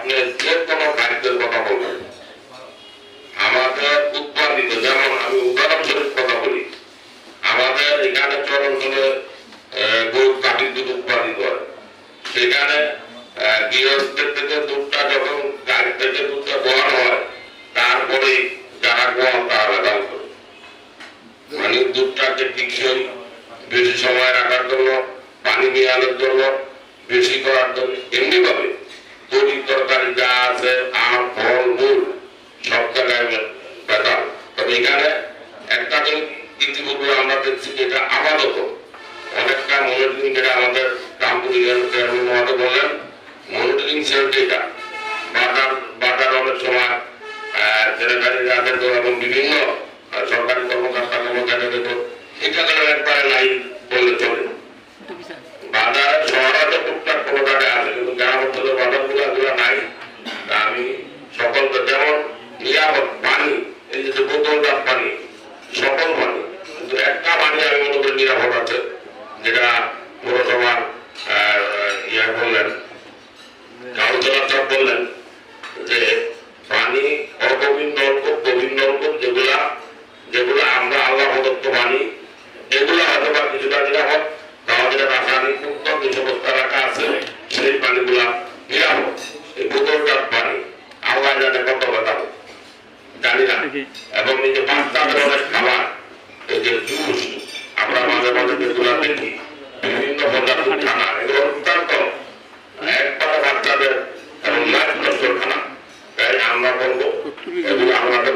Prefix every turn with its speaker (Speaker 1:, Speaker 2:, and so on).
Speaker 1: আপনি যে কোনো খাদ্যের কথা বলবেন, আমাদের উৎপাদিত, যেমন আমি উদাহরণস্বরূপ কথা বলি, আমাদের এখানে চরঞ্চলে গরুর কাঠির দুধ উৎপাদিত হয়, সেখানে গৃহস্থের থেকে দুধটা যখন গাড়ি থেকে দুধটা গোয়ানো হয়, তারপরে যারা গোয়াল তারা ব্যবহার করে, মানে দুধটাকে টিকসই বেশি সময় রাখার জন্য, পানি মিলানোর জন্য, বেশি করার জন্য, এমনি ভাবে তরি তরকারি যা আছে, আম ফল মূল সব জায়গায় বেতাল। তবে এখানে একটা জিনিস ইতিপূর্বে আমরা দেখছি যেটা আপাতত অনেকটা মনিটরিং, যেটা আমাদের রামপুর চেয়ারম্যান মহাদেব বলেন, মনিটরিং সেল যেটা বাজার অনেক সময় সেক্রেটারি রাখেন এবং বিভিন্ন সরকারি কর্মকর্তা কর্মচারীদের এটা যেন একবারে নাই বললে চলে। বাজার শহরে টুকটাক কোনো জায়গায় আছে, কিন্তু গ্রাম অঞ্চলের বাজারগুলো এগুলো নাই। আমি সকলকে, যেমন নিরাপদ পানি, এই যে বোতলজাত পানি, সকল পানি, কিন্তু একটা পানি আমি মনে করি নিরাপদ আছে, যেটা পৌরসভার বললেন, কাউন্সিলর সাহেব বললেন যে পানি অগভীর নলকূপ, গভীর নলকূপ, যেগুলা আমরা আল্লাহ প্রদত্ত পানি, এগুলো হয়তো বা কিছুটা নিরাপদ, তাহলে রাসায়নিক মুক্ত যে সমস্ত রাখা আছে সেই পানিগুলা নিরাপদ। এই বোতলজাত পানি আল্লাহ জানে কত কথা জানি না। এবং এই যে বাচ্চাদের অনেক খাবার, এই যে জুস আমরা মাঝে মাঝে যেগুলা দেখি, বিভিন্ন প্রজাতির খানা, এগুলো অত্যন্ত একবারে বাচ্চাদের এবং লাইফ নষ্ট খানা। তাই আমরা বলবো এগুলো আমাদের